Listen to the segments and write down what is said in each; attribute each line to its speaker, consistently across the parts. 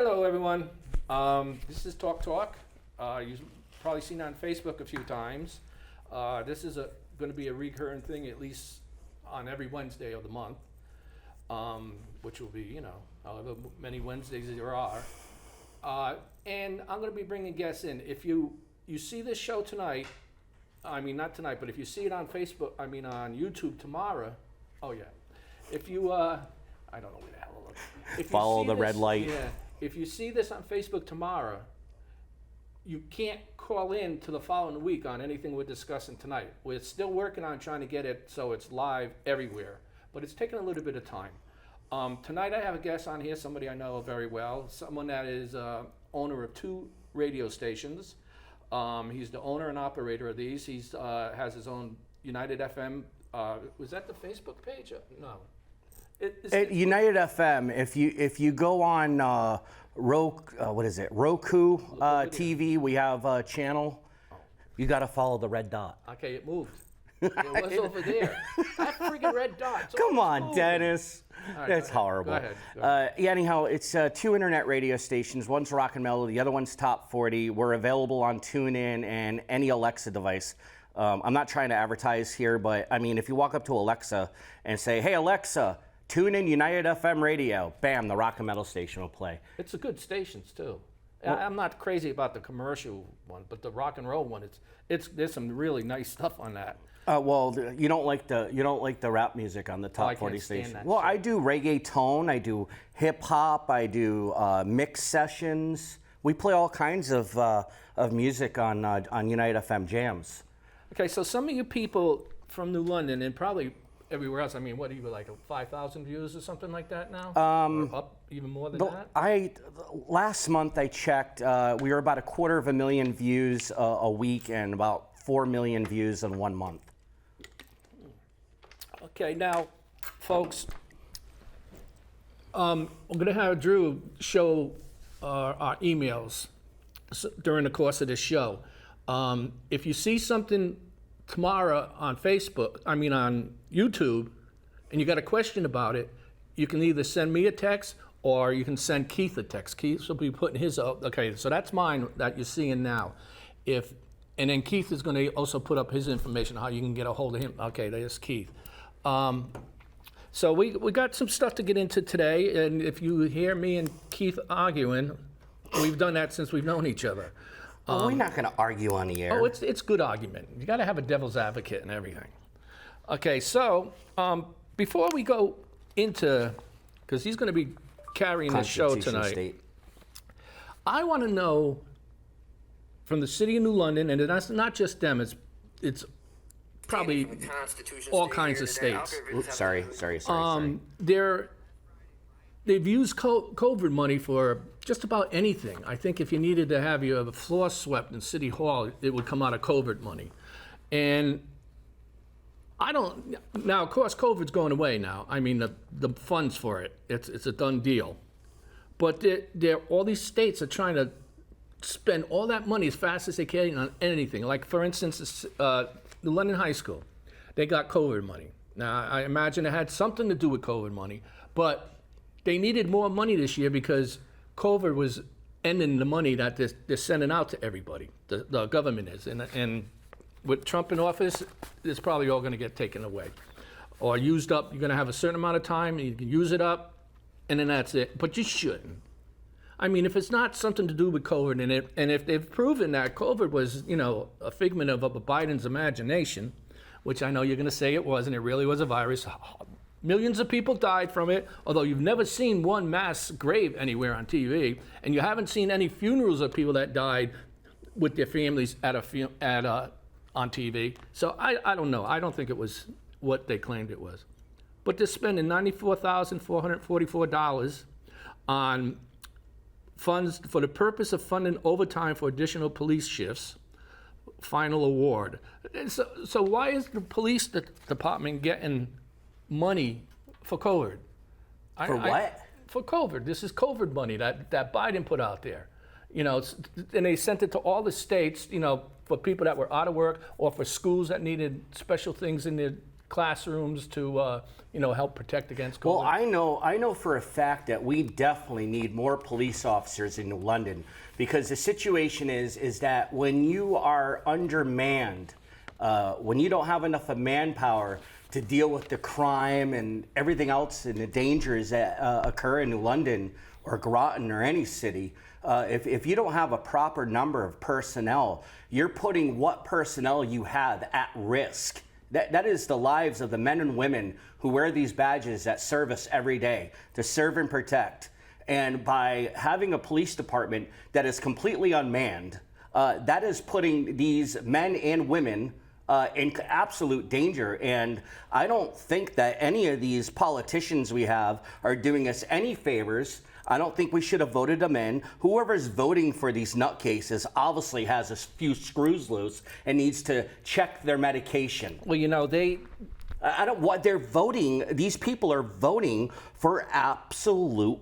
Speaker 1: Hello, everyone. This is Talk Talk. You've probably seen it on Facebook a few times. This is going to be a recurring thing, at least on every Wednesday of the month, which will be, however many Wednesdays there are. And I'm going to be bringing guests in. If you see this show tonight, I mean not tonight, but if you see it on Facebook, I mean on YouTube tomorrow. Oh yeah. If you, I don't know where the hell to look. If you
Speaker 2: Follow
Speaker 1: see
Speaker 2: the
Speaker 1: this,
Speaker 2: red light.
Speaker 1: Yeah. If you see this on Facebook tomorrow, you can't call in to the following week on anything we're discussing tonight. We're still working on trying to get it so it's live everywhere, but it's taking a little bit of time. Tonight I have a guest on here, somebody I know very well, someone that is owner of 2 radio stations. He's the owner and operator of these. He's has his own United FM. Was that the Facebook page? No.
Speaker 2: At United FM, if you go on Roku TV, we have a channel. You got to follow the red dot.
Speaker 1: Okay, it moved. It was over there. That freaking red dot.
Speaker 2: Come on,
Speaker 1: moving.
Speaker 2: Dennis.
Speaker 1: Right,
Speaker 2: That's horrible.
Speaker 1: Go ahead.
Speaker 2: Yeah, anyhow, it's 2 internet radio stations. One's Rock and Mellow, the other one's Top 40. We're available on TuneIn and any Alexa device. I'm not trying to advertise here, but I mean, if you walk up to Alexa and say, "Hey Alexa, tune in United FM radio," bam, the Rock and Metal station will play.
Speaker 1: It's a good stations too. I'm not crazy about the commercial one, but the rock and roll one, there's some really nice stuff on that.
Speaker 2: Well, you don't like the rap music on the Top 40 station. Well, I do reggaeton, I do hip hop, I do mix sessions. We play all kinds of music on United FM jams.
Speaker 1: Okay, so some of you people from New London and probably everywhere else, I mean, what are you, like 5,000 views or something like that now? Or up even more than that?
Speaker 2: Last month I checked, we were about 250,000 views a week and about 4 million views in 1 month.
Speaker 1: Okay, now, folks, I'm going to have Drew show our emails during the course of this show. If you see something tomorrow on Facebook, I mean on YouTube, and you got a question about it, you can either send me a text or you can send Keith a text. Keith will be putting his up. Okay, so that's mine that you're seeing now. And then Keith is going to also put up his information, how you can get a hold of him. Okay, there's Keith. So we got some stuff to get into today, and if you hear me and Keith arguing, we've done that since we've known each other.
Speaker 2: Well, we're not going to argue on the air.
Speaker 1: Oh, it's good argument. You got to have a devil's advocate and everything. Okay, so before we go into, because he's going to be carrying the show tonight,
Speaker 2: State.
Speaker 1: I want to know from the city of New London, and that's not just them. It's probably all kinds of states.
Speaker 2: Oops, sorry.
Speaker 1: They've used COVID money for just about anything. I think if you needed to have your floor swept in City Hall, it would come out of COVID money. And now of course COVID's going away now. I mean the funds for it, it's a done deal. But all these states are trying to spend all that money as fast as they can on anything. Like for instance, the London High School, they got COVID money. Now I imagine it had something to do with COVID money, but they needed more money this year because COVID was ending the money that they're sending out to everybody. The government is, and with Trump in office, it's probably all going to get taken away or used up. You're going to have a certain amount of time, and you can use it up, and then that's it. But you shouldn't. I mean, if it's not something to do with COVID, and if they've proven that COVID was, a figment of Biden's imagination, which I know you're going to say it was, and it really was a virus. Millions of people died from it, although you've never seen one mass grave anywhere on TV, and you haven't seen any funerals of people that died with their families on TV. So I don't know. I don't think it was what they claimed it was. But they're spending $94,444 on funds for the purpose of funding overtime for additional police shifts. Final award. So why is the police department getting money for COVID?
Speaker 2: What?
Speaker 1: For COVID. This is COVID money that Biden put out there. And they sent it to all the states, for people that were out of work or for schools that needed special things in classrooms to, help protect against COVID?
Speaker 2: Well, I know for a fact that we definitely need more police officers in New London, because the situation is that when you are undermanned, when you don't have enough of manpower to deal with the crime and everything else and the dangers that occur in New London or Groton or any city, if you don't have a proper number of personnel, you're putting what personnel you have at risk. That is the lives of the men and women who wear these badges that serve us every day to serve and protect. And by having a police department that is completely unmanned, that is putting these men and women in absolute danger. And I don't think that any of these politicians we have are doing us any favors. I don't think we should have voted them in. Whoever's voting for these nutcases obviously has a few screws loose and needs to check their medication.
Speaker 1: Well,
Speaker 2: What they're voting, these people are voting for absolute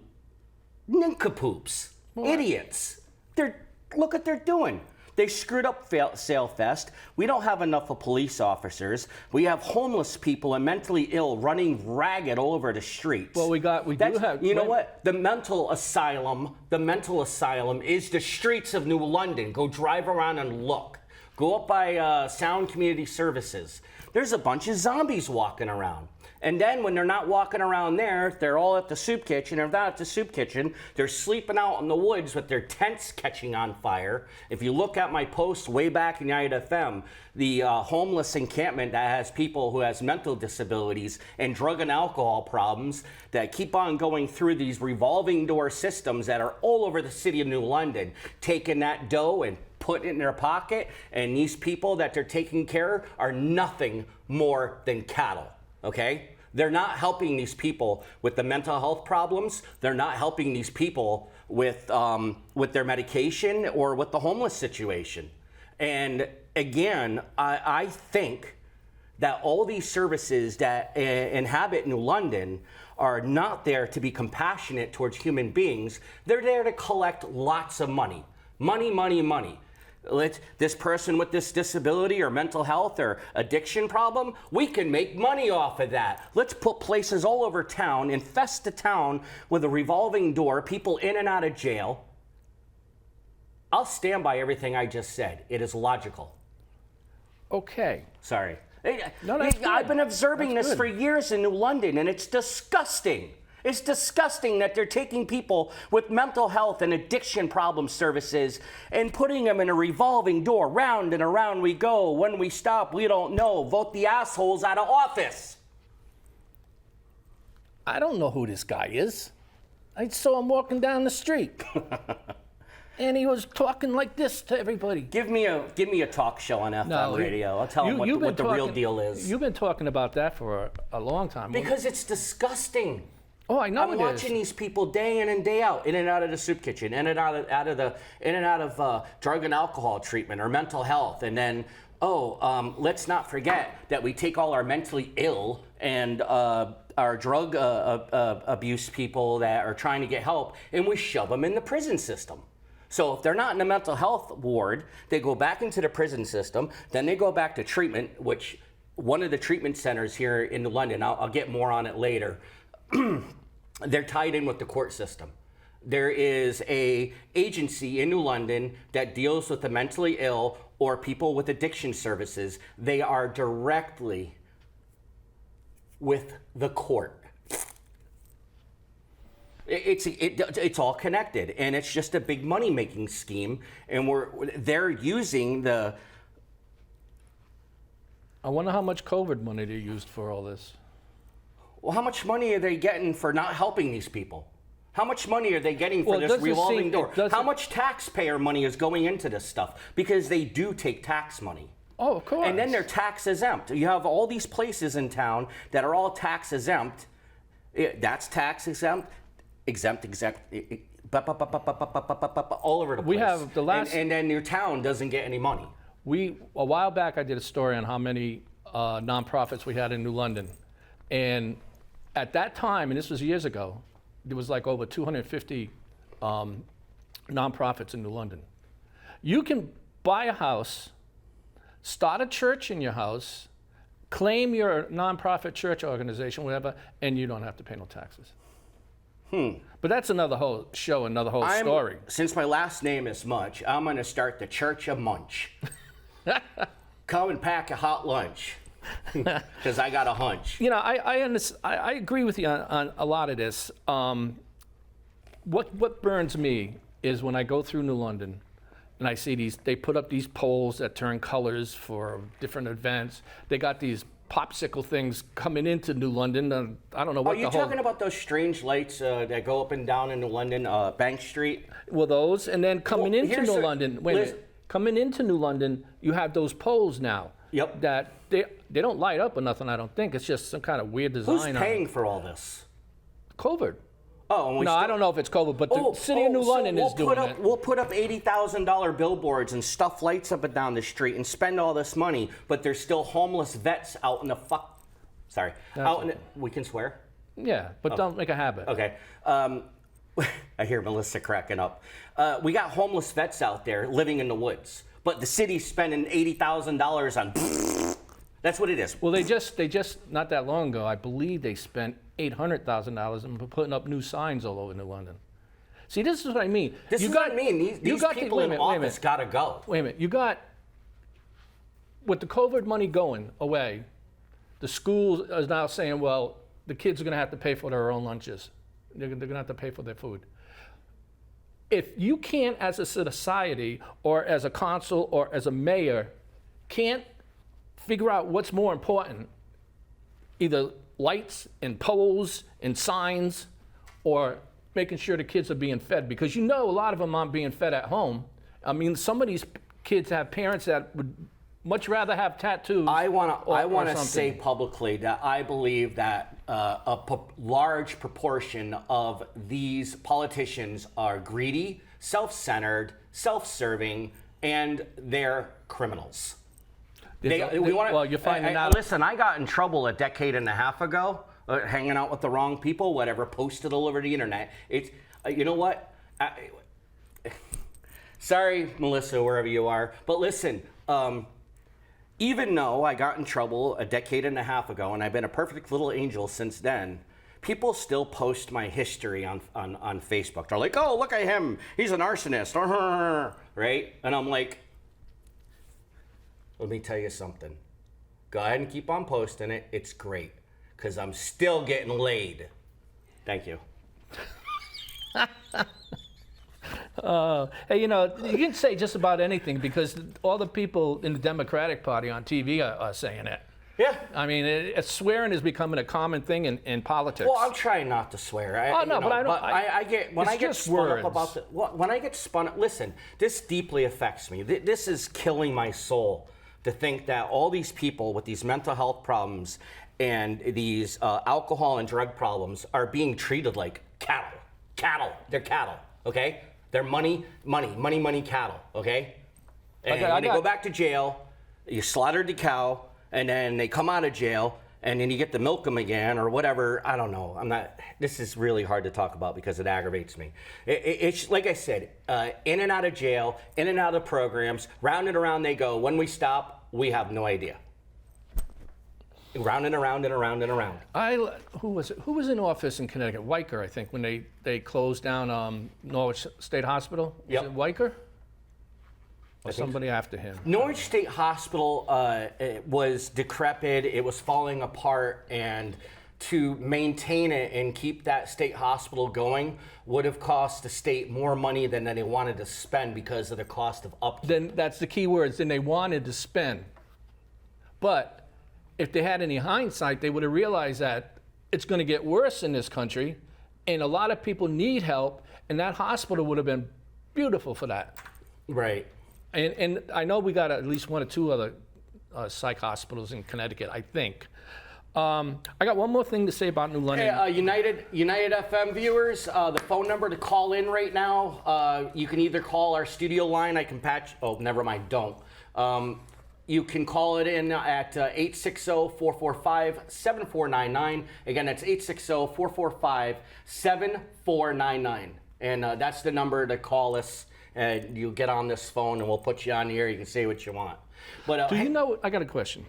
Speaker 2: nincompoops, idiots. Look what they're doing. They screwed up Sailfest. We don't have enough of police officers. We have homeless people and mentally ill running ragged all over the streets.
Speaker 1: Well, we do have.
Speaker 2: You know what? The mental asylum is the streets of New London. Go drive around and look. Go up by Sound Community Services. There's a bunch of zombies walking around. And then when they're not walking around there, they're all at the soup kitchen. If not at the soup kitchen, they're sleeping out in the woods with their tents catching on fire. If you look at my post way back in United FM, the homeless encampment that has people who has mental disabilities and drug and alcohol problems that keep on going through these revolving door systems that are all over the city of New London, taking that dough and put it in their pocket. And these people that they're taking care of are nothing more than cattle. Okay? They're not helping these people with the mental health problems. They're not helping these people with their medication or with the homeless situation. And again, I think that all these services that inhabit New London are not there to be compassionate towards human beings. They're there to collect lots of money. Money, money, money. This person with this disability or mental health or addiction problem, we can make money off of that. Let's put places all over town, infest the town with a revolving door, people in and out of jail. I'll stand by everything I just said. It is logical.
Speaker 1: Okay.
Speaker 2: Sorry.
Speaker 1: No, that's good.
Speaker 2: I've been observing
Speaker 1: That's
Speaker 2: this
Speaker 1: good.
Speaker 2: for years in New London, and it's disgusting. It's disgusting that they're taking people with mental health and addiction problem services and putting them in a revolving door. Round and around we go. When we stop, we don't know. Vote the assholes out of office.
Speaker 1: I don't know who this guy is. I saw him walking down the street. And he was talking like this to everybody.
Speaker 2: Give me a talk show on FM radio. I'll tell them what the real deal is.
Speaker 1: You've been talking about that for a long time.
Speaker 2: Because it's disgusting.
Speaker 1: Oh, I know
Speaker 2: I'm watching these people day in and day out, in and out of the soup kitchen, in and out of drug and alcohol treatment or mental health, and then let's not forget that we take all our mentally ill and our drug abuse people that are trying to get help, and we shove them in the prison system. So if they're not in the mental health ward, they go back into the prison system, then they go back to treatment, which one of the treatment centers here in London, I'll get more on it later. They're tied in with the court system. There is a agency in New London that deals with the mentally ill or people with addiction services. They are directly with the court. It's all connected, and it's just a big money-making scheme. And they're using the.
Speaker 1: I wonder how much COVID money they used for all this.
Speaker 2: Well, how much money are they getting for not helping these people? How much money are they getting for this revolving door? How much taxpayer money is going into this stuff? Because they do take tax money.
Speaker 1: Oh, of course.
Speaker 2: And then they're tax exempt. You have all these places in town that are all tax exempt. That's tax exempt, all over the place.
Speaker 1: We have the last...
Speaker 2: And then your town doesn't get any money.
Speaker 1: A while back, I did a story on how many nonprofits we had in New London. And at that time, and this was years ago, there was like over 250 nonprofits in New London. You can buy a house, start a church in your house, claim your nonprofit church organization, whatever, and you don't have to pay no taxes. But that's another whole show, another whole story.
Speaker 2: Since my last name is Mutch, I'm going to start the Church of Munch. Come and pack a hot lunch, because I got a hunch.
Speaker 1: You know, I agree with you on a lot of this. What burns me is when I go through New London and I see they put up these poles that turn colors for different events. They got these popsicle things coming into New London. I don't know what
Speaker 2: Are you talking about those strange lights that go up and down in New London, Bank Street?
Speaker 1: Well, those, and then coming into New London, wait a minute. Coming into New London, you have those poles now.
Speaker 2: Yep.
Speaker 1: That they don't light up or nothing, I don't think. It's just some kind of weird design.
Speaker 2: Who's paying for all this?
Speaker 1: COVID.
Speaker 2: Oh,
Speaker 1: no, I don't know if it's COVID, but the city of New London is doing it.
Speaker 2: We'll put up $80,000 billboards and stuff lights up and down the street and spend all this money, but there's still homeless vets out in the we can swear?
Speaker 1: Yeah, but don't make a habit.
Speaker 2: Okay. I hear Melissa cracking up. We got homeless vets out there living in the woods, but the city's spending $80,000 on. That's what it is.
Speaker 1: Well, they just not that long ago, I believe they spent $800,000 on putting up new signs all over New London. See, this is what I mean.
Speaker 2: This is what I mean. These people in office got to go.
Speaker 1: Wait a minute. You got, with the COVID money going away, the school is now saying, well, the kids are going to have to pay for their own lunches. They're going to have to pay for their food. If you can't, as a society or as a council or as a mayor, can't figure out what's more important, either lights and poles and signs or making sure the kids are being fed, because you know a lot of them aren't being fed at home. I mean, some of these kids have parents that would much rather have tattoos.
Speaker 2: I want to say publicly that I believe that large proportion of these politicians are greedy, self-centered, self-serving, and they're criminals.
Speaker 1: Well, you're finding out.
Speaker 2: Listen, I got in trouble a decade and a half ago, hanging out with the wrong people, whatever, posted all over the internet. It's, you know what? Sorry, Melissa, wherever you are, but listen, even though I got in trouble a decade and a half ago, and I've been a perfect little angel since then, people still post my history on Facebook. They're like, oh, look at him. He's an arsonist, right? And I'm like, let me tell you something. Go ahead and keep on posting it. It's great, because I'm still getting laid. Thank you.
Speaker 1: Hey, you know, you can say just about anything because all the people in the Democratic Party on TV are saying it.
Speaker 2: Yeah.
Speaker 1: I mean, swearing is becoming a common thing in politics.
Speaker 2: Well, I'm trying not to swear. I get spun up about the. When I get spun up, listen, this deeply affects me. This is killing my soul to think that all these people with these mental health problems and these alcohol and drug problems are being treated like cattle. Cattle. They're cattle, okay? They're money cattle, okay? And when they go back to jail, you slaughtered the cow, and then they come out of jail, and then you get to milk them again or whatever. I don't know. This is really hard to talk about because it aggravates me. It's like I said, in and out of jail, in and out of programs, round and around they go. When we stop, we have no idea. Round and around and around and around.
Speaker 1: Who was it? Who was in office in Connecticut? Weicker, I think, when they closed down Norwich State Hospital.
Speaker 2: Yep.
Speaker 1: Was it Weicker? Or somebody after him?
Speaker 2: Norwich State Hospital was decrepit. It was falling apart, and to maintain it and keep that state hospital going would have cost the state more money than they wanted to spend because of the cost of upkeep.
Speaker 1: Then that's the key words. Then they wanted to spend, but if they had any hindsight, they would have realized that it's going to get worse in this country, and a lot of people need help, and that hospital would have been beautiful for that.
Speaker 2: Right.
Speaker 1: And I know we got at least one or two other psych hospitals in Connecticut, I think. I got one more thing to say about New London.
Speaker 2: Hey, United FM viewers, the phone number to call in right now, you can either call our studio line. I can patch. Oh, never mind. Don't. You can call it in at 860-445-7499. Again, that's 860-445-7499. And that's the number to call us. And you get on this phone and we'll put you on the air. You can say what you want. But
Speaker 1: do you know, I got a question.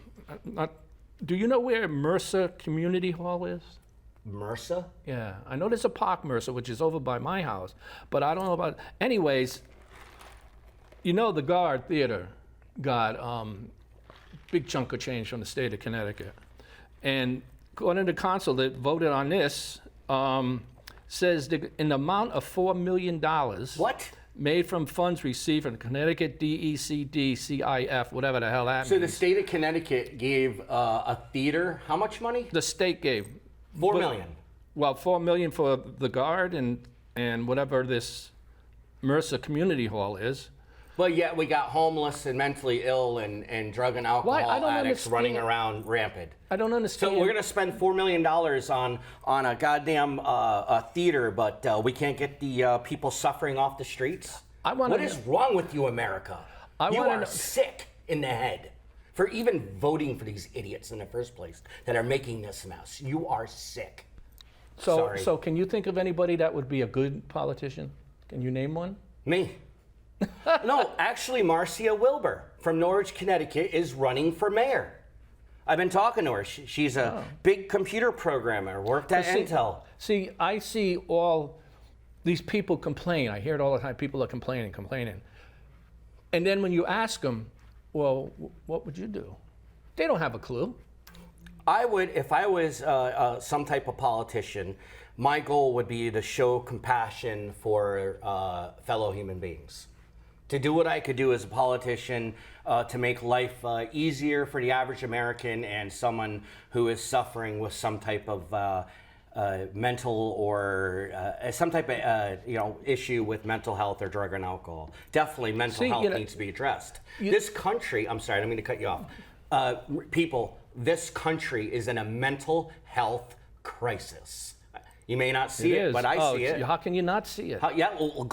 Speaker 1: Do you know where Mercer Community Hall is?
Speaker 2: MRSA?
Speaker 1: Yeah, I know there's a Park Mercer, which is over by my house, but I don't know about. Anyways, you know the Guard Theater got big chunk of change from the state of Connecticut, and according to the council that voted on this, says that an amount of $4 million.
Speaker 2: What?
Speaker 1: Made from funds received from Connecticut DECD CIF, whatever the hell that
Speaker 2: So
Speaker 1: means.
Speaker 2: the state of Connecticut gave a theater how much money?
Speaker 1: The state gave
Speaker 2: $4 million.
Speaker 1: Well, $4 million for the Guard and whatever this Mercer Community Hall is.
Speaker 2: But yet we got homeless and mentally ill and drug and alcohol
Speaker 1: I don't
Speaker 2: addicts
Speaker 1: understand.
Speaker 2: running around rampant.
Speaker 1: I don't understand.
Speaker 2: So we're gonna spend $4 million on a goddamn a theater, but we can't get the people suffering off the streets. What is wrong with you, America? You are sick in the head for even voting for these idiots in the first place that are making this mess. You are sick. Sorry.
Speaker 1: So can you think of anybody that would be a good politician? Can you name one?
Speaker 2: Me. No, actually, Marcia Wilbur from Norwich, Connecticut is running for mayor. I've been talking to her. She's a big computer programmer, worked at Intel.
Speaker 1: See, I see all these people complain. I hear it all the time. People are complaining. And then when you ask them, well, what would you do? They don't have a clue.
Speaker 2: I would, if I was some type of politician, my goal would be to show compassion for fellow human beings. To do what I could do as a politician to make life easier for the average American and someone who is suffering with some type of mental or some type of issue with mental health or drug and alcohol. Definitely mental health needs to be addressed. This country, I'm sorry, I don't mean to cut you off. People, this country is in a mental health crisis. You may not see it, but I see it.
Speaker 1: How can you not see it?
Speaker 2: Well,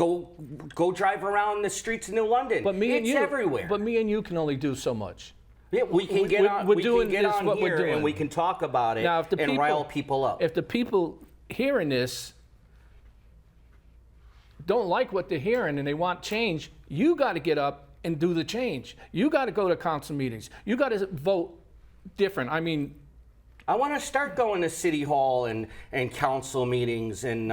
Speaker 2: go drive around the streets of New London.
Speaker 1: But
Speaker 2: it's everywhere.
Speaker 1: But me and you can only do so much.
Speaker 2: Yeah, we can get on here and we can talk about it and rile people up.
Speaker 1: If the people hearing this don't like what they're hearing and they want change, you got to get up and do the change. You got to go to council meetings. You got to vote different. I mean,
Speaker 2: I want to start going to city hall and council meetings and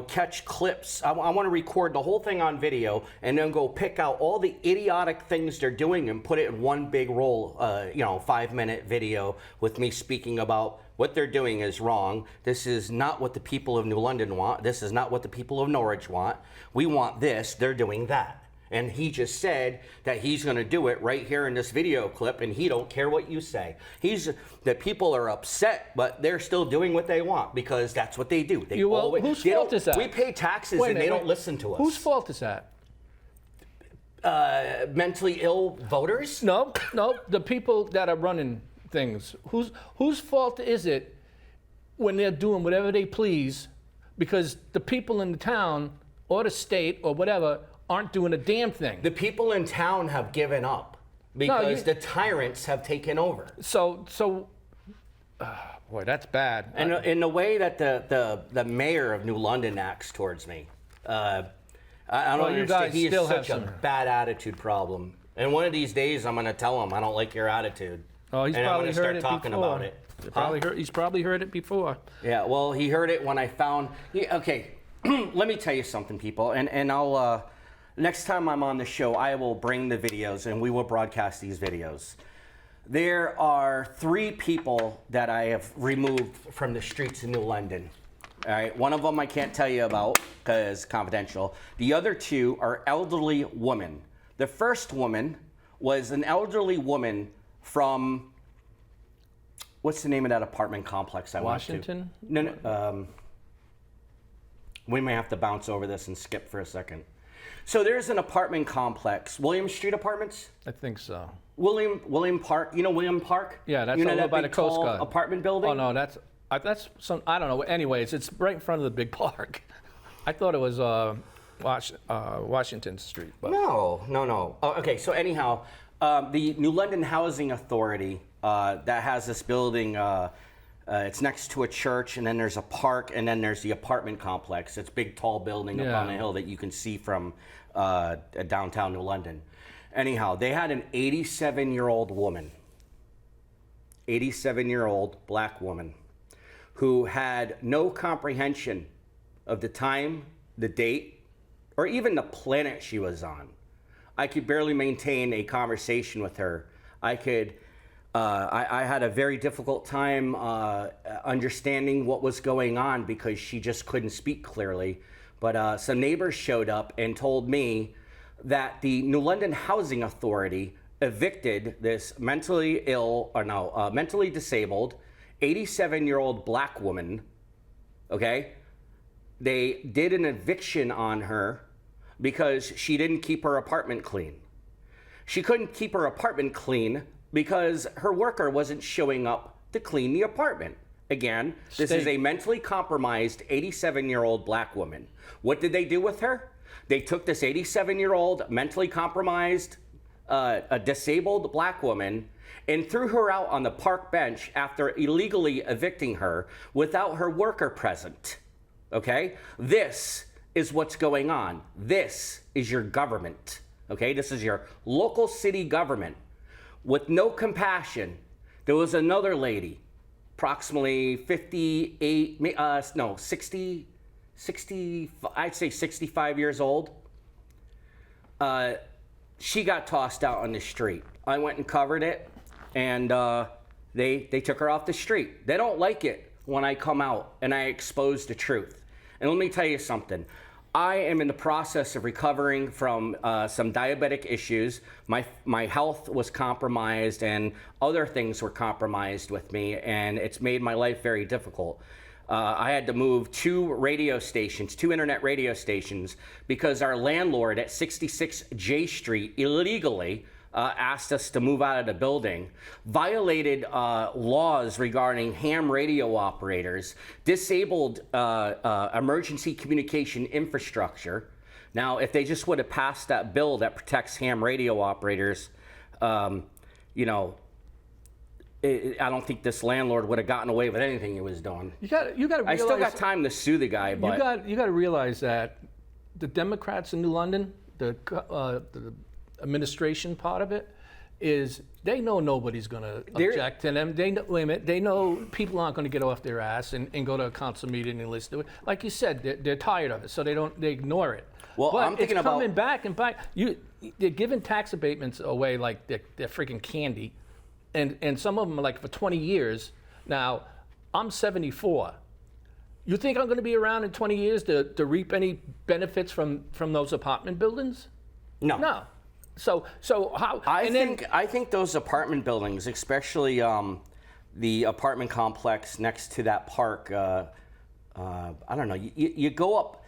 Speaker 2: catch clips. I want to record the whole thing on video and then go pick out all the idiotic things they're doing and put it in one big roll, 5-minute video with me speaking about what they're doing is wrong. This is not what the people of New London want. This is not what the people of Norwich want. We want this. They're doing that. And he just said that he's going to do it right here in this video clip, and he don't care what you say. The people are upset, but they're still doing what they want because that's what they do.
Speaker 1: Whose fault is that?
Speaker 2: We pay taxes and they don't listen to us.
Speaker 1: Whose fault is that?
Speaker 2: Mentally ill voters?
Speaker 1: No, the people that are running things. Whose fault is it when they're doing whatever they please because the people in the town or the state or whatever aren't doing a damn thing?
Speaker 2: The people in town have given up because the tyrants have taken over.
Speaker 1: Boy, that's bad.
Speaker 2: And in the way that the mayor of New London acts towards me, I don't understand. He has such a bad attitude problem. And one of these days, I'm going to tell him I don't like your attitude.
Speaker 1: Oh, he's
Speaker 2: and
Speaker 1: probably
Speaker 2: I'm going to start
Speaker 1: heard it
Speaker 2: talking
Speaker 1: before.
Speaker 2: about it.
Speaker 1: He's probably heard it before.
Speaker 2: Yeah, well, he heard it when I found. Okay, let me tell you something, people, and I'll. Next time I'm on the show, I will bring the videos and we will broadcast these videos. There are 3 people that I have removed from the streets of New London. All right, one of them I can't tell you about because confidential. The other 2 are elderly women. The first woman was an elderly woman from, what's the name of that apartment complex I went to?
Speaker 1: Washington?
Speaker 2: No. We may have to bounce over this and skip for a second. So there's an apartment complex, William Street Apartments?
Speaker 1: I think so.
Speaker 2: William Park, you know William Park?
Speaker 1: Yeah, that's
Speaker 2: over
Speaker 1: by the Coast Guard.
Speaker 2: Apartment building?
Speaker 1: Oh, no, that's some, I don't know. Anyways, it's right in front of the big park. I thought it was Washington Street. But.
Speaker 2: No. Oh, okay, so anyhow, the New London Housing Authority that has this building, it's next to a church, and then there's a park, and then there's the apartment complex. It's a big, tall building up on a hill that you can see from downtown New London. Anyhow, they had an 87-year-old woman 87-year-old black woman who had no comprehension of the time, the date, or even the planet she was on. I could barely maintain a conversation with her. I had a very difficult time understanding what was going on because she just couldn't speak clearly. But some neighbors showed up and told me that the New London Housing Authority evicted this mentally disabled 87-year-old black woman, okay? They did an eviction on her because she didn't keep her apartment clean. She couldn't keep her apartment clean because her worker wasn't showing up to clean the apartment. Again, this is a mentally compromised 87-year-old black woman. What did they do with her? They took this 87-year-old mentally compromised, a disabled black woman and threw her out on the park bench after illegally evicting her without her worker present. Okay? This is what's going on. This is your government. Okay? This is your local city government. With no compassion, there was another lady, approximately 60, I'd say 65 years old. She got tossed out on the street. I went and covered it, and they took her off the street. They don't like it when I come out and I expose the truth. And let me tell you something. I am in the process of recovering from some diabetic issues. My health was compromised and other things were compromised with me, and it's made my life very difficult. I had to move two internet radio stations, because our landlord at 66 J Street illegally asked us to move out of the building, violated laws regarding ham radio operators, disabled emergency communication infrastructure. Now, if they just would have passed that bill that protects ham radio operators, I don't think this landlord would have gotten away with anything he was doing.
Speaker 1: You got to realize,
Speaker 2: I still got time to sue the guy, but
Speaker 1: you got to realize that the Democrats in New London, the administration part of it, is they know nobody's going to object to them. They know people aren't going to get off their ass and go to a council meeting and listen to it. Like you said, they're tired of it, so they ignore it.
Speaker 2: Well,
Speaker 1: but
Speaker 2: I'm thinking
Speaker 1: it's coming back and back. They're giving tax abatements away like they're freaking candy. And some of them are like for 20 years. Now, I'm 74. You think I'm going to be around in 20 years to reap any benefits from those apartment buildings?
Speaker 2: No.
Speaker 1: No. So how?
Speaker 2: I think those apartment buildings, especially the apartment complex next to that park. I don't know. You go up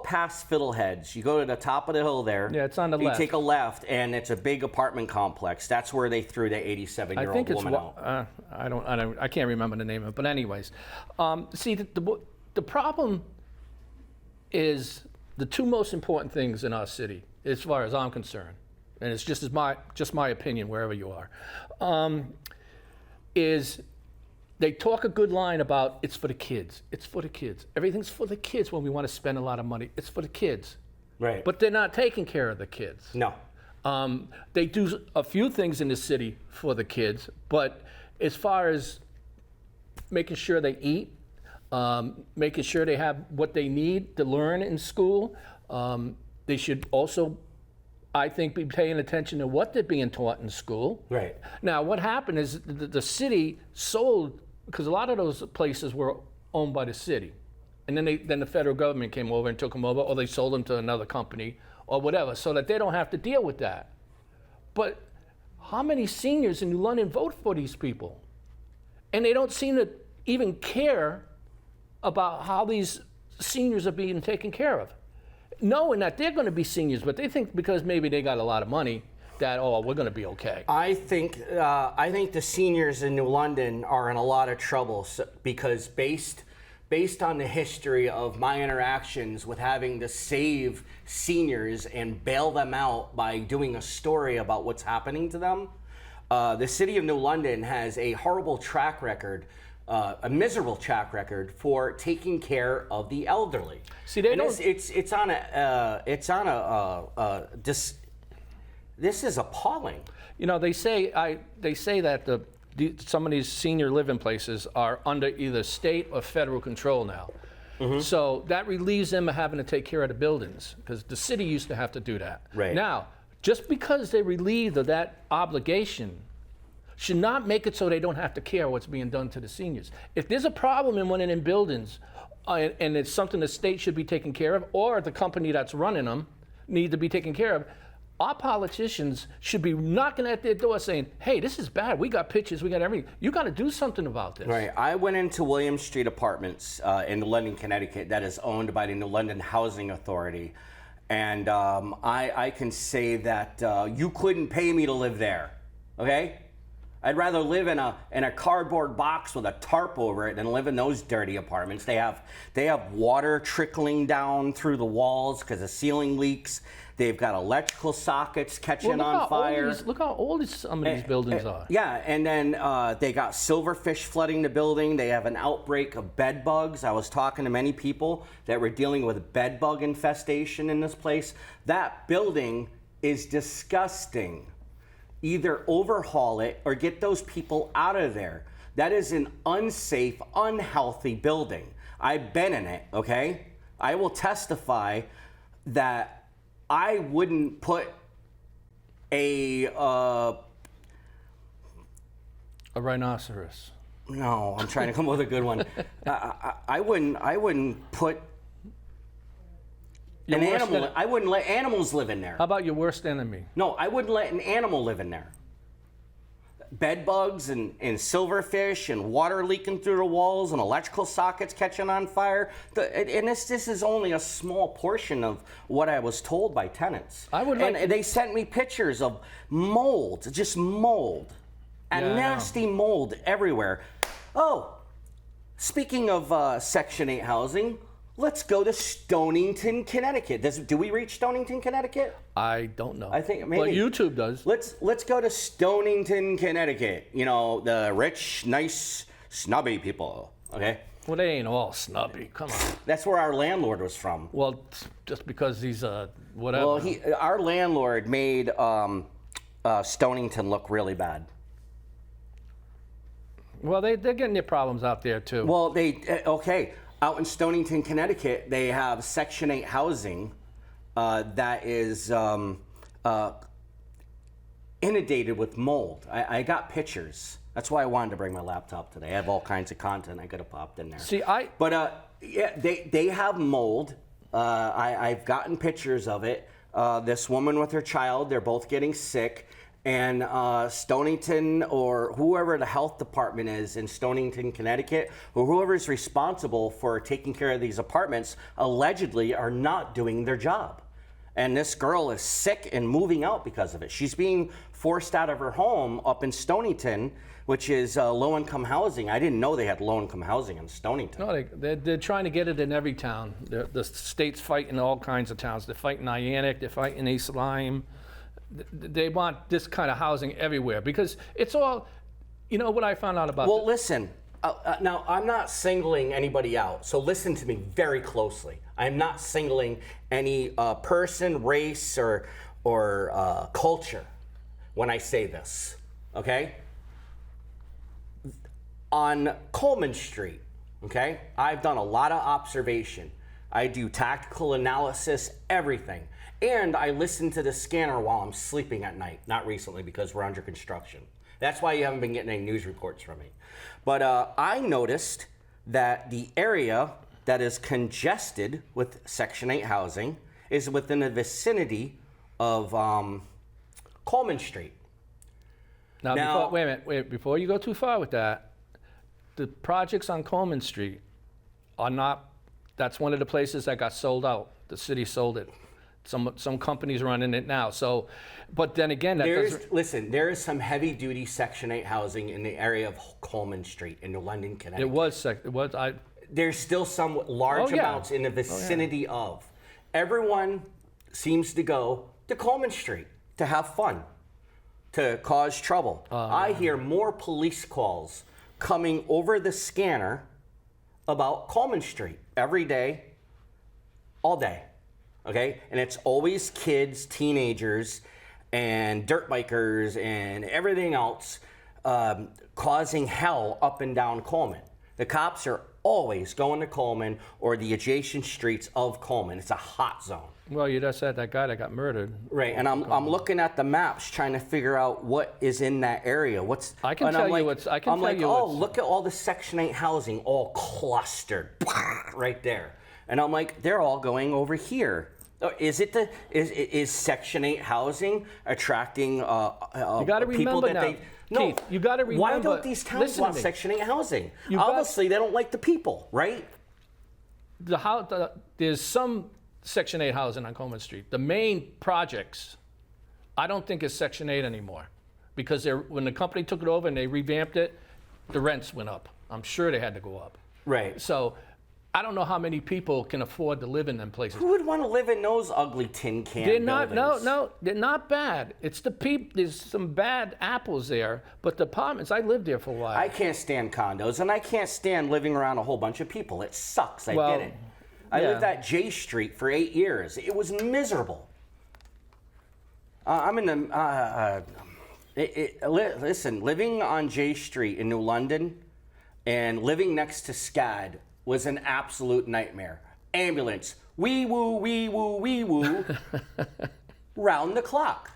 Speaker 2: past Fiddleheads. You go to the top of the hill there.
Speaker 1: Yeah, it's on the left.
Speaker 2: You take a left, and it's a big apartment complex. That's where they threw the 87-year-old woman out.
Speaker 1: I can't remember the name of it. But anyways, see, the problem is the two most important things in our city, as far as I'm concerned, and it's just my opinion wherever you are, is they talk a good line about it's for the kids. It's for the kids. Everything's for the kids when we want to spend a lot of money. It's for the kids.
Speaker 2: Right.
Speaker 1: But they're not taking care of the kids.
Speaker 2: No.
Speaker 1: They do a few things in the city for the kids, but as far as making sure they eat, making sure they have what they need to learn in school, they should also, I think, be paying attention to what they're being taught in school.
Speaker 2: Right.
Speaker 1: Now, what happened is the city sold, because a lot of those places were owned by the city. And then the federal government came over and took them over, or they sold them to another company or whatever, so that they don't have to deal with that. But how many seniors in New London vote for these people? And they don't seem to even care about how these seniors are being taken care of. Knowing that they're going to be seniors, but they think because maybe they got a lot of money that, we're going to be okay.
Speaker 2: I think the seniors in New London are in a lot of trouble because based on the history of my interactions with having to save seniors and bail them out by doing a story about what's happening to them, the city of New London has a horrible track record, a miserable track record for taking care of the elderly.
Speaker 1: See, they don't. This
Speaker 2: is appalling.
Speaker 1: They say that the some of these senior living places are under either state or federal control now. So that relieves them of having to take care of the buildings, because the city used to have to do that.
Speaker 2: Right.
Speaker 1: Now, just because they're relieved of that obligation should not make it so they don't have to care what's being done to the seniors. If there's a problem in one of them buildings, and it's something the state should be taking care of, or the company that's running them need to be taken care of, our politicians should be knocking at their door saying, hey, this is bad. We got pictures, we got everything. You got to do something about this.
Speaker 2: Right. I went into William Street Apartments in New London, Connecticut, that is owned by the New London Housing Authority. And I can say that you couldn't pay me to live there, okay? I'd rather live in a cardboard box with a tarp over it than live in those dirty apartments. They have water trickling down through the walls because the ceiling leaks. They've got electrical sockets catching on fire.
Speaker 1: Look how old some of these buildings are.
Speaker 2: Yeah, and then they got silverfish flooding the building. They have an outbreak of bed bugs. I was talking to many people that were dealing with bed bug infestation in this place. That building is disgusting. Either overhaul it or get those people out of there. That is an unsafe, unhealthy building. I've been in it, okay? I will testify that I wouldn't put a
Speaker 1: rhinoceros.
Speaker 2: No, I'm trying to come up with a good one. I wouldn't put an animal. I wouldn't let animals live in there.
Speaker 1: How about your worst enemy?
Speaker 2: No, I wouldn't let an animal live in there. Bed bugs and silverfish and water leaking through the walls and electrical sockets catching on fire. And this is only a small portion of what I was told by tenants. And they sent me pictures of mold, just mold, and nasty mold everywhere. Oh, speaking of Section 8 housing, let's go to Stonington, Connecticut. Do we reach Stonington, Connecticut?
Speaker 1: I don't know.
Speaker 2: I think maybe.
Speaker 1: But YouTube does.
Speaker 2: Let's go to Stonington, Connecticut. You know, the rich, nice, snobby people. Okay.
Speaker 1: Well, they ain't all snubby. Come on.
Speaker 2: That's where our landlord was from.
Speaker 1: Well, just because he's whatever.
Speaker 2: Well, our landlord made Stonington look really bad.
Speaker 1: Well, they're getting their problems out there too.
Speaker 2: Well, okay. Out in Stonington, Connecticut, they have Section 8 housing that is inundated with mold. I got pictures. That's why I wanted to bring my laptop today. I have all kinds of content I could have popped in there. But yeah, they have mold. I've gotten pictures of it. This woman with her child, they're both getting sick. And Stonington, or whoever the health department is in Stonington, Connecticut, or whoever is responsible for taking care of these apartments, allegedly are not doing their job. And this girl is sick and moving out because of it. She's being forced out of her home up in Stonington, which is low-income housing. I didn't know they had low-income housing in Stonington.
Speaker 1: No, they're trying to get it in every town. The state's fighting all kinds of towns. They're fighting Niantic, they're fighting East Lyme. They want this kind of housing everywhere because it's all, you know what I found out about
Speaker 2: Well, listen, now I'm not singling anybody out, so listen to me very closely. I'm not singling any person, race, or culture when I say this, okay? On Coleman Street, okay, I've done a lot of observation. I do tactical analysis, everything. And I listen to the scanner while I'm sleeping at night. Not recently because we're under construction. That's why you haven't been getting any news reports from me. But I noticed that the area that is congested with Section 8 housing is within the vicinity of Coleman Street.
Speaker 1: Now, wait a minute. Before you go too far with that, the projects on Coleman Street are not, that's one of the places that got sold out. The city sold it. Some companies running it now. So, but then again,
Speaker 2: listen, there is some heavy-duty Section 8 housing in the area of Coleman Street in New London, Connecticut. There's still some large amounts in the vicinity of. Everyone seems to go to Coleman Street to have fun, to cause trouble. I hear more police calls coming over the scanner about Coleman Street every day, all day. Okay, and it's always kids, teenagers, and dirt bikers, and everything else causing hell up and down Coleman. The cops are always going to Coleman or the adjacent streets of Coleman. It's a hot zone.
Speaker 1: Well, you just said that guy that got murdered.
Speaker 2: Right, and I'm looking at the maps trying to figure out what is in that area.
Speaker 1: I can tell you what's.
Speaker 2: Look at all the Section 8 housing all clustered right there. And I'm like, they're all going over here. Is Section 8 housing attracting
Speaker 1: You got to
Speaker 2: people
Speaker 1: remember
Speaker 2: that
Speaker 1: now,
Speaker 2: they? No,
Speaker 1: Keith, you got to remember.
Speaker 2: Why don't these towns want Section 8 housing? Obviously, they don't like the people, right?
Speaker 1: There's some Section 8 housing on Coleman Street. The main projects, I don't think is Section 8 anymore, because when the company took it over and they revamped it, the rents went up. I'm sure they had to go up.
Speaker 2: Right.
Speaker 1: So I don't know how many people can afford to live in them places.
Speaker 2: Who would want to live in those ugly tin can buildings?
Speaker 1: No, they're not bad. It's the people. There's some bad apples there, but the apartments. I lived there for a while.
Speaker 2: I can't stand condos, and I can't stand living around a whole bunch of people. It sucks. I get it. I lived at J Street for 8 years. It was miserable. I'm in the. Listen, living on J Street in New London, and living next to SCAD was an absolute nightmare. Ambulance, wee woo, wee woo, wee woo, round the clock.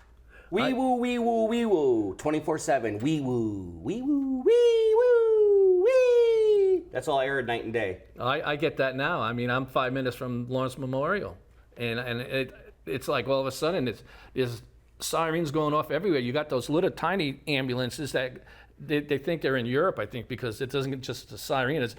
Speaker 2: Wee woo, wee woo, wee woo, 24/7. Wee woo, wee woo, wee woo, wee. That's all I heard night and day.
Speaker 1: I get that now. I mean, I'm 5 minutes from Lawrence Memorial, and it's like all of a sudden there's sirens going off everywhere. You got those little tiny ambulances that. They think they're in Europe, I think, because it doesn't get just a siren. It's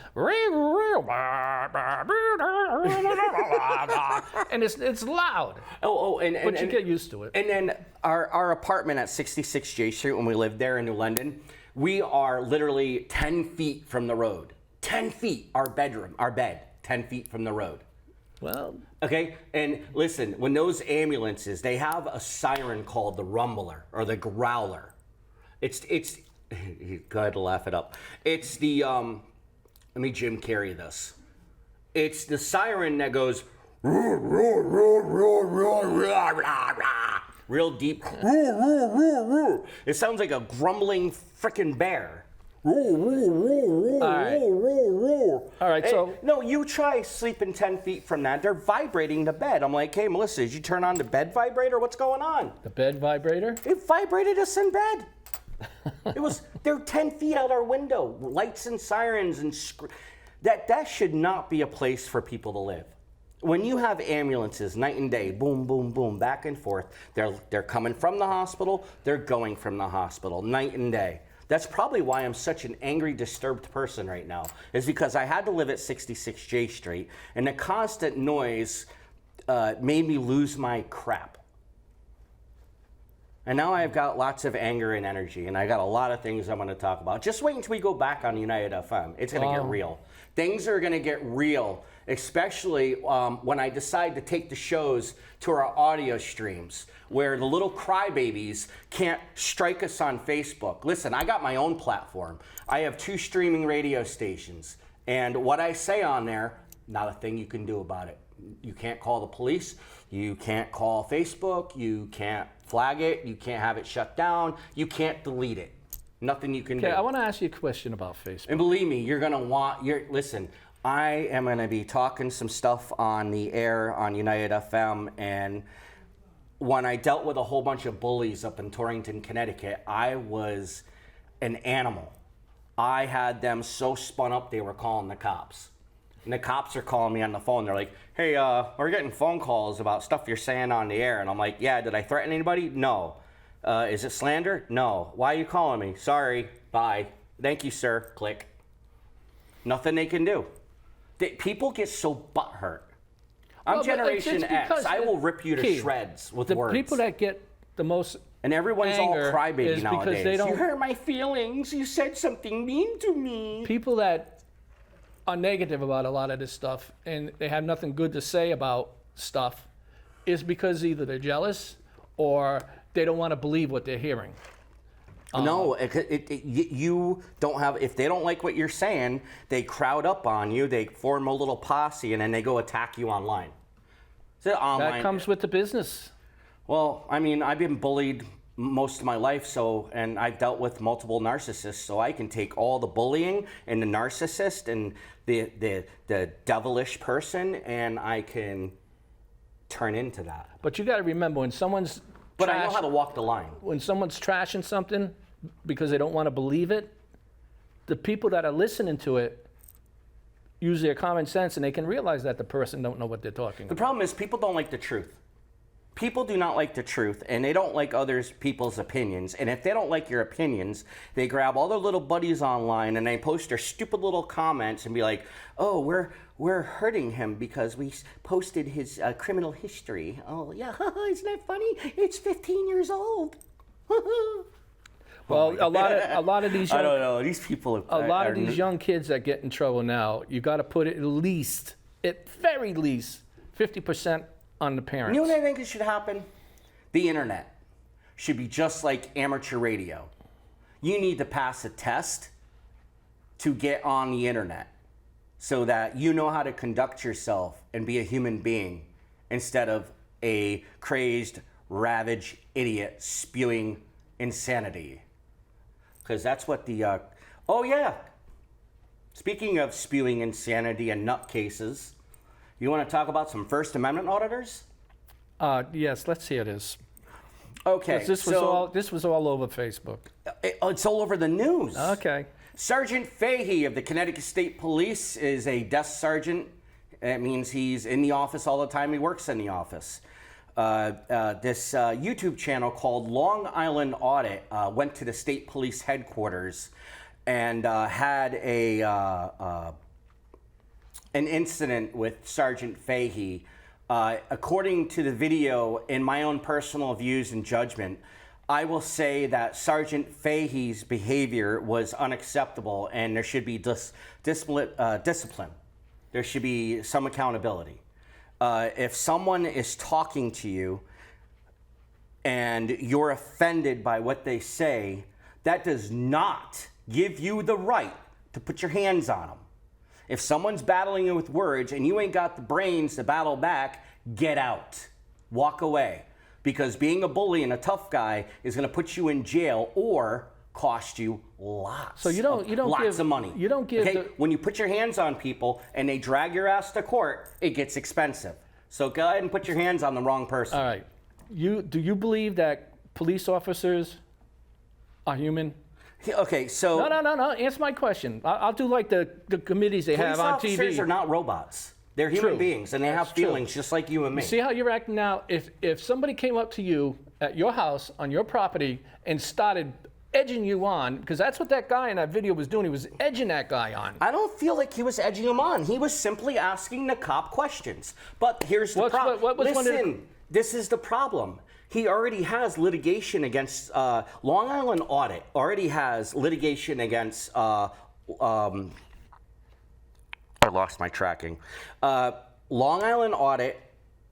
Speaker 1: and it's loud. But you get used to it.
Speaker 2: And then our apartment at 66 J Street, when we lived there in New London, we are literally 10 feet from the road. 10 feet, our bed, 10 feet from the road.
Speaker 1: Well,
Speaker 2: okay, and listen, when those ambulances, they have a siren called the rumbler or the growler. It's go ahead and laugh it up. It's the, let me Jim Carrey this. It's the siren that goes, real deep. It sounds like a grumbling frickin' bear.
Speaker 1: All right, so.
Speaker 2: No, you try sleeping 10 feet from that. They're vibrating the bed. I'm like, hey, Melissa, did you turn on the bed vibrator? What's going on?
Speaker 1: The bed vibrator?
Speaker 2: It vibrated us in bed. They're 10 feet out our window, lights and sirens and that should not be a place for people to live. When you have ambulances night and day, boom, boom, boom, back and forth, they're coming from the hospital, they're going from the hospital, night and day. That's probably why I'm such an angry, disturbed person right now, is because I had to live at 66 J Street, and the constant noise made me lose my crap. And now I've got lots of anger and energy, and I got a lot of things I'm going to talk about. Just wait until we go back on United FM. It's going to get real. Things are going to get real, especially when I decide to take the shows to our audio streams, where the little crybabies can't strike us on Facebook. Listen, I got my own platform. I have 2 streaming radio stations, and what I say on there, not a thing you can do about it. You can't call the police. You can't call Facebook. You can't flag it. You can't have it shut down. You can't delete it. Nothing you can do.
Speaker 1: Okay, I want to ask you a question about Facebook.
Speaker 2: And believe me, you're going to listen, I am going to be talking some stuff on the air on United FM. And when I dealt with a whole bunch of bullies up in Torrington, Connecticut, I was an animal. I had them so spun up they were calling the cops. And the cops are calling me on the phone. They're like, hey, we're getting phone calls about stuff you're saying on the air. And I'm like, yeah, did I threaten anybody? No. Is it slander? No. Why are you calling me? Sorry. Bye. Thank you, sir. Click. Nothing they can do. People get so butthurt. I'm Generation X. I will rip you to shreds with words.
Speaker 1: The people that get the most
Speaker 2: and everyone's all crybaby nowadays.
Speaker 1: They don't,
Speaker 2: you hurt my feelings. You said something mean to me.
Speaker 1: People that are negative about a lot of this stuff and they have nothing good to say about stuff is because either they're jealous or they don't want to believe what they're hearing.
Speaker 2: No, you don't have, if they don't like what you're saying, they crowd up on you, they form a little posse, and then they go attack you online.
Speaker 1: That comes with the business.
Speaker 2: Well, I mean, I've been bullied most of my life, and I've dealt with multiple narcissists, so I can take all the bullying and the narcissist and the devilish person, and I can turn into that.
Speaker 1: But you got to remember, when someone's
Speaker 2: But I know how to walk the line.
Speaker 1: when someone's trashing something because they don't want to believe it, the people that are listening to it use their common sense, and they can realize that the person don't know what they're talking
Speaker 2: The
Speaker 1: about.
Speaker 2: problem is people don't like the truth. People do not like the truth, and they don't like others people's opinions. And if they don't like your opinions, they grab all their little buddies online and they post their stupid little comments and be like, "Oh, we're hurting him because we posted his criminal history. Oh yeah, isn't that funny? It's 15 years old."
Speaker 1: Well, a lot of these
Speaker 2: I
Speaker 1: young,
Speaker 2: don't know. These people.
Speaker 1: a lot of these young kids that get in trouble now, you got to put it at very least, 50% on the parents.
Speaker 2: You know what I think should happen? The internet should be just like amateur radio. You need to pass a test to get on the internet so that you know how to conduct yourself and be a human being instead of a crazed, ravaged idiot spewing insanity. Because that's what the... oh, yeah. Speaking of spewing insanity and nutcases, you want to talk about some First Amendment auditors?
Speaker 1: Yes, let's hear this.
Speaker 2: Okay,
Speaker 1: 'Cause this was all over Facebook.
Speaker 2: It's all over the news.
Speaker 1: Okay.
Speaker 2: Sergeant Fahey of the Connecticut State Police is a desk sergeant. It means he's in the office all the time. He works in the office. This YouTube channel called Long Island Audit went to the state police headquarters and had an incident with Sergeant Fahey. According to the video, in my own personal views and judgment, I will say that Sergeant Fahey's behavior was unacceptable and there should be discipline. There should be some accountability. If someone is talking to you and you're offended by what they say, that does not give you the right to put your hands on them. If someone's battling you with words and you ain't got the brains to battle back, get out. Walk away. Because being a bully and a tough guy is going to put you in jail or cost you lots of money.
Speaker 1: You don't give
Speaker 2: okay? When you put your hands on people and they drag your ass to court, it gets expensive. So go ahead and put your hands on the wrong person.
Speaker 1: All right. Do you believe that police officers are human?
Speaker 2: Okay, so...
Speaker 1: No. Answer my question. I'll do like the committees they have on TV.
Speaker 2: Police officers are not robots. They're human beings, and they have feelings just like you and me.
Speaker 1: See how you're acting now? If somebody came up to you at your house, on your property, and started edging you on, because that's what that guy in that video was doing. He was edging that guy on.
Speaker 2: I don't feel like he was edging him on. He was simply asking the cop questions. But here's the problem. Listen, this is the problem. He already has litigation against Long Island Audit. Already has litigation against. I lost my tracking. Long Island Audit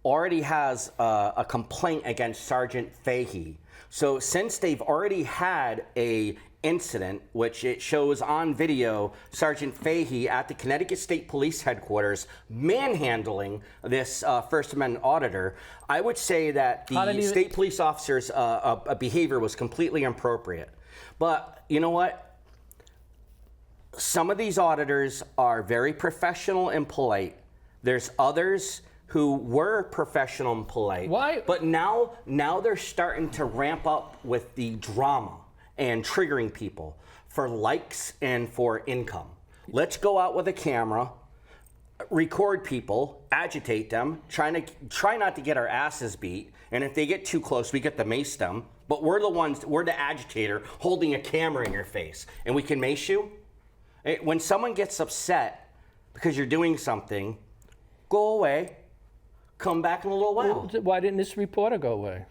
Speaker 2: already has a complaint against Sergeant Fahey. So since they've already had a incident, which it shows on video, Sergeant Fahey at the Connecticut State Police headquarters manhandling this First Amendment auditor, I would say that the state police officer's behavior was completely inappropriate. But you know what? Some of these auditors are very professional and polite. There's others who were professional and polite.
Speaker 1: Why?
Speaker 2: But now they're starting to ramp up with the drama and triggering people for likes and for income. Let's go out with a camera, record people, agitate them, try not to get our asses beat, and if they get too close, we get to mace them. But we're the agitator holding a camera in your face, and we can mace you. When someone gets upset because you're doing something, go away, come back in a little while.
Speaker 1: Why didn't this reporter go away?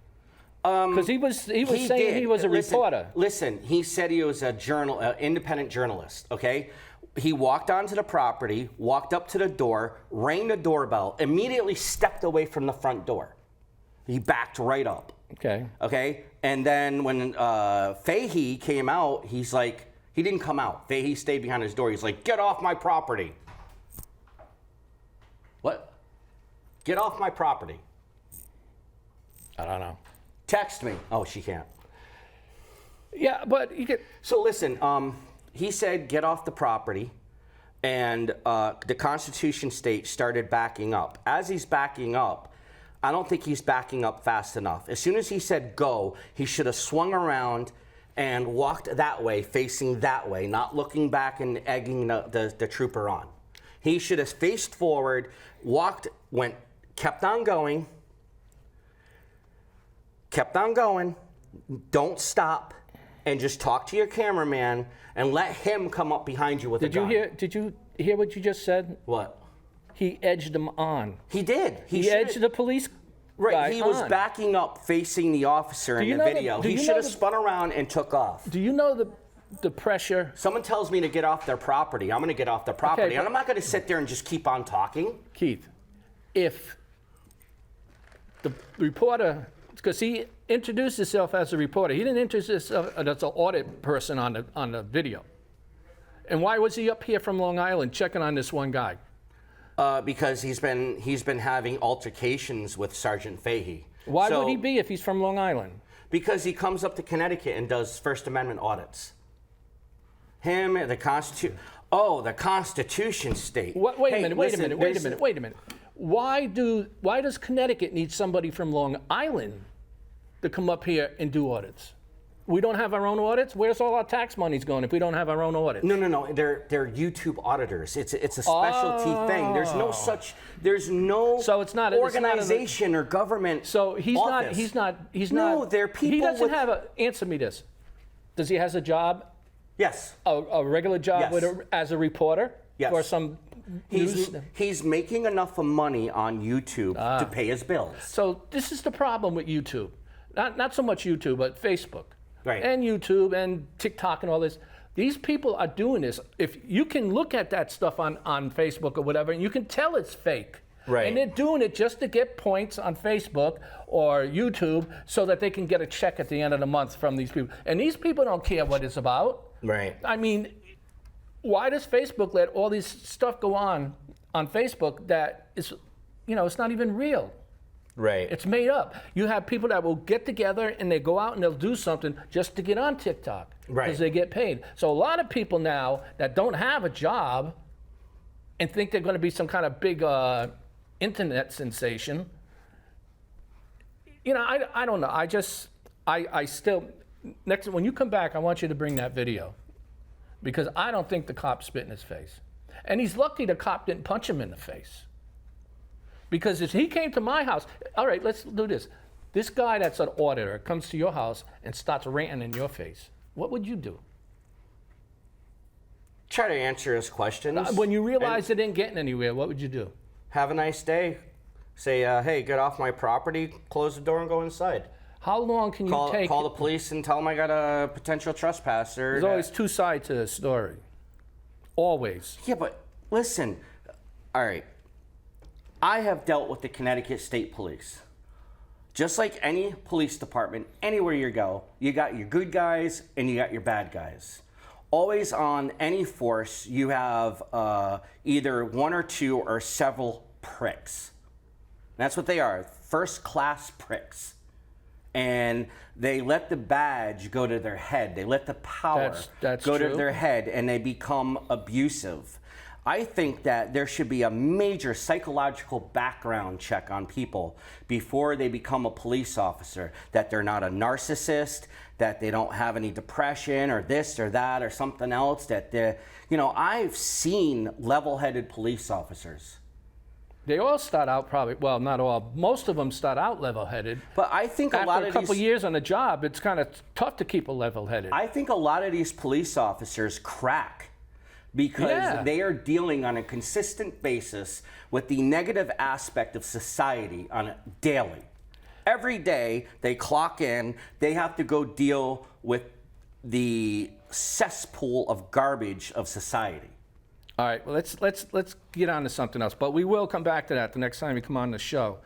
Speaker 1: Because he was saying he was a reporter.
Speaker 2: Listen, he said he was a independent journalist, okay? He walked onto the property, walked up to the door, rang the doorbell, immediately stepped away from the front door. He backed right up.
Speaker 1: Okay.
Speaker 2: Okay? And then when Fahey came out, he's like, he didn't come out. Fahey stayed behind his door. He's like, get off my property. What? Get off my property.
Speaker 1: I don't know.
Speaker 2: Text me. Oh, she can't.
Speaker 1: Yeah, but you get.
Speaker 2: So listen, he said get off the property, and the Constitution state started backing up. As he's backing up, I don't think he's backing up fast enough. As soon as he said go, he should have swung around and walked that way, facing that way, not looking back and egging the trooper on. He should have faced forward, kept on going, don't stop, and just talk to your cameraman and let him come up behind you with a gun.
Speaker 1: Did you hear what you just said?
Speaker 2: What?
Speaker 1: He edged them on.
Speaker 2: He did.
Speaker 1: He edged the police guy
Speaker 2: Right, he was
Speaker 1: on.
Speaker 2: backing up facing the officer in the video. He should have spun around and took off.
Speaker 1: Do you know the pressure?
Speaker 2: Someone tells me to get off their property. I'm going to get off their property.
Speaker 1: Okay,
Speaker 2: and I'm not going to sit there and just keep on talking.
Speaker 1: Keith, if the reporter, because he introduced himself as a reporter, he didn't introduce himself as an audit person on the video. And why was he up here from Long Island checking on this one guy?
Speaker 2: Because he's been having altercations with Sergeant Fahey.
Speaker 1: Why would he be if he's from Long Island?
Speaker 2: Because he comes up to Connecticut and does First Amendment audits. Him, the Constitution. Oh, the Constitution state.
Speaker 1: Wait a minute. Why does Connecticut need somebody from Long Island to come up here and do audits? We don't have our own audits? Where's all our tax money's going if we don't have our own audits?
Speaker 2: No. They're YouTube auditors. It's a specialty thing. There's no
Speaker 1: So it's not
Speaker 2: organization or government.
Speaker 1: So he's
Speaker 2: office.
Speaker 1: not.
Speaker 2: No, they're people.
Speaker 1: He doesn't have a. Answer me this. Does he has a job?
Speaker 2: Yes.
Speaker 1: A regular job
Speaker 2: Yes.
Speaker 1: as a reporter?
Speaker 2: Yes.
Speaker 1: For some news?
Speaker 2: He's making enough of money on YouTube to pay his bills.
Speaker 1: So this is the problem with YouTube. Not so much YouTube, but Facebook.
Speaker 2: Right.
Speaker 1: And YouTube and TikTok and all this. These people are doing this. If you can look at that stuff on Facebook or whatever, and you can tell it's fake.
Speaker 2: Right.
Speaker 1: And they're doing it just to get points on Facebook or YouTube so that they can get a check at the end of the month from these people. And these people don't care what it's about.
Speaker 2: Right.
Speaker 1: I mean, why does Facebook let all this stuff go on Facebook that is, it's not even real?
Speaker 2: Right.
Speaker 1: It's made up. You have people that will get together and they go out and they'll do something just to get on TikTok.
Speaker 2: Right.
Speaker 1: Because they get paid. So a lot of people now that don't have a job and think they're going to be some kind of big internet sensation. I don't know. I still, when you come back, I want you to bring that video. Because I don't think the cop spit in his face. And he's lucky the cop didn't punch him in the face. Because if he came to my house, all right, let's do this. This guy that's an auditor comes to your house and starts ranting in your face. What would you do?
Speaker 2: Try to answer his questions.
Speaker 1: When you realize it ain't getting anywhere, what would you do?
Speaker 2: Have a nice day. Say, hey, get off my property, close the door, and go inside.
Speaker 1: How long can you take?
Speaker 2: Call the police and tell them I got a potential trespasser.
Speaker 1: There's always two sides to the story. Always.
Speaker 2: Yeah, but listen. All right. I have dealt with the Connecticut State Police. Just like any police department, anywhere you go, you got your good guys and you got your bad guys. Always on any force, you have either one or two or several pricks. That's what they are, first-class pricks. And they let the badge go to their head. They let the power
Speaker 1: That's
Speaker 2: go
Speaker 1: true.
Speaker 2: to their head, and they become abusive. I think that there should be a major psychological background check on people before they become a police officer, that they're not a narcissist, that they don't have any depression or this or that or something else, I've seen level-headed police officers.
Speaker 1: They all start out probably, well, not all, most of them start out level-headed.
Speaker 2: But I think
Speaker 1: After a couple years on the job, it's kind of tough to keep a level-headed.
Speaker 2: I think a lot of these police officers crack because they are dealing on a consistent basis with the negative aspect of society on a daily. Every day they clock in, they have to go deal with the cesspool of garbage of society.
Speaker 1: All right, well, let's get on to something else, but we will come back to that the next time we come on the show.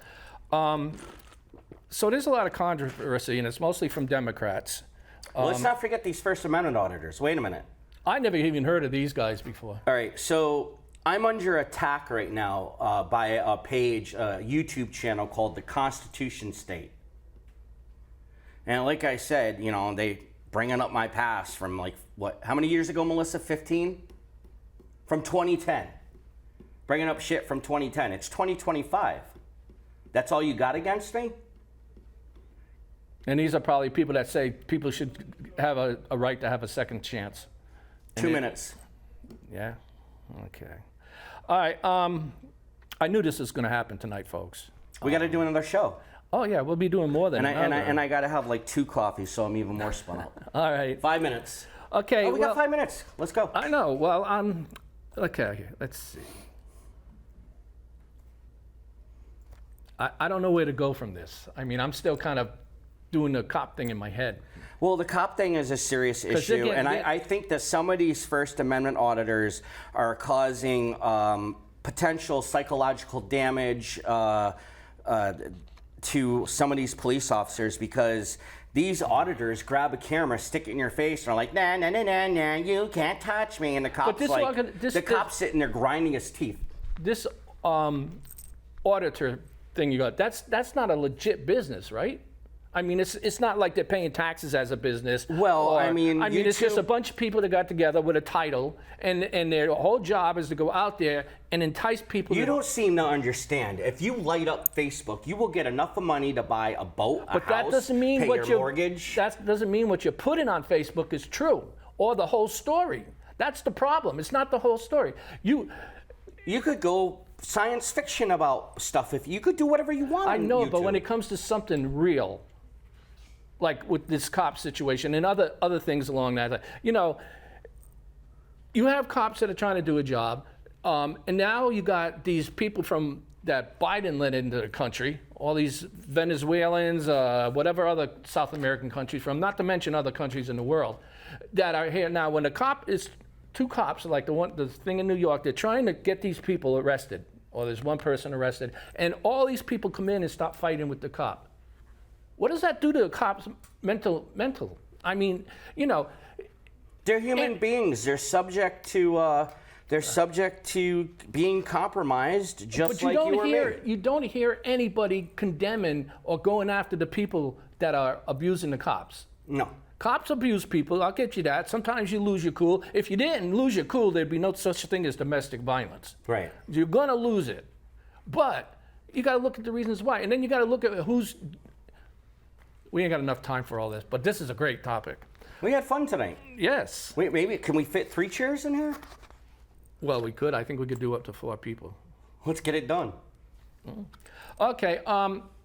Speaker 1: So there's a lot of controversy, and it's mostly from Democrats.
Speaker 2: Let's not forget these First Amendment auditors. Wait a minute.
Speaker 1: I never even heard of these guys before.
Speaker 2: All right, so I'm under attack right now by a page, a YouTube channel called the Constitution State. And like I said, bringing up my past from like, what, how many years ago, Melissa? 15? From 2010. Bringing up shit from 2010. It's 2025. That's all you got against me?
Speaker 1: And these are probably people that say people should have a right to have a second chance.
Speaker 2: 2 minutes.
Speaker 1: Yeah? Okay. All right. I knew this was going to happen tonight, folks.
Speaker 2: We got to do another show.
Speaker 1: Oh, yeah, we'll be doing more than
Speaker 2: And I got to have like 2 coffees, so I'm even more spun up.
Speaker 1: All right.
Speaker 2: 5 minutes.
Speaker 1: Okay.
Speaker 2: Oh, we got 5 minutes. Let's go.
Speaker 1: I know. Well, okay, let's see. I don't know where to go from this. I mean, I'm still kind of doing the cop thing in my head.
Speaker 2: Well, the cop thing is a serious issue, and I think that some of these First Amendment auditors are causing potential psychological damage to some of these police officers, because these auditors grab a camera, stick it in your face, and are like, nah, nah, nah, nah, nah, you can't touch me. And the cop's cop's sitting there grinding his teeth.
Speaker 1: This auditor thing you got, that's not a legit business, right? I mean, it's not like they're paying taxes as a business.
Speaker 2: Well, I mean,
Speaker 1: it's just a bunch of people that got together with a title, and their whole job is to go out there and entice people.
Speaker 2: You don't seem to understand. If you light up Facebook, you will get enough of money to buy a boat, a house,
Speaker 1: that doesn't mean
Speaker 2: pay
Speaker 1: what
Speaker 2: your mortgage.
Speaker 1: That doesn't mean what you're putting on Facebook is true or the whole story. That's the problem. It's not the whole story. You
Speaker 2: could go science fiction about stuff. If you could do whatever you want.
Speaker 1: I know,
Speaker 2: YouTube.
Speaker 1: but when it comes to something real, like with this cop situation and other things along that, you know, you have cops that are trying to do a job, and now you got these people from that Biden let into the country, all these Venezuelans, whatever other South American countries from, not to mention other countries in the world, that are here now. When the cop is 2 cops, like the thing in New York, they're trying to get these people arrested, or there's 1 person arrested, and all these people come in and stop fighting with the cop. What does that do to a cop's mental? I mean, you know,
Speaker 2: they're human beings. They're subject to being compromised, just like you or me.
Speaker 1: You don't hear anybody condemning or going after the people that are abusing the cops.
Speaker 2: No.
Speaker 1: Cops abuse people. I'll get you that. Sometimes you lose your cool. If you didn't lose your cool, there'd be no such thing as domestic violence.
Speaker 2: Right.
Speaker 1: You're gonna lose it, but you got to look at the reasons why, and then you got to look at who's. We ain't got enough time for all this, but this is a great topic.
Speaker 2: We had fun tonight.
Speaker 1: Yes.
Speaker 2: Wait, maybe can we fit 3 chairs in here?
Speaker 1: Well, we could. I think we could do up to 4 people.
Speaker 2: Let's get it done.
Speaker 1: Okay.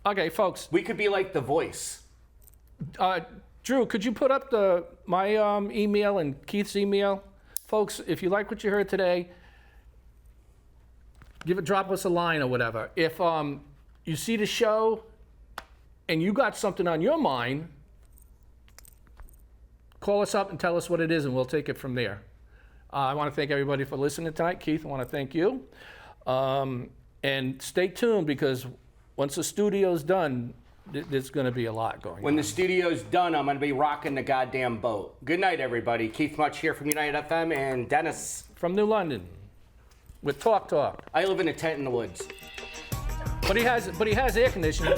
Speaker 1: Okay, folks.
Speaker 2: We could be like The Voice.
Speaker 1: Drew, could you put up my email and Keith's email, folks? If you like what you heard today, drop us a line or whatever. If you see the show and you got something on your mind, call us up and tell us what it is, and we'll take it from there. I want to thank everybody for listening tonight. Keith, I want to thank you. And stay tuned, because once the studio's done, there's going to be a lot going on.
Speaker 2: When the studio's done, I'm going to be rocking the goddamn boat. Good night, everybody. Keith Mutch here from United FM, and Dennis
Speaker 1: from New London with Talk.
Speaker 2: I live in a tent in the woods.
Speaker 1: But he has air conditioning.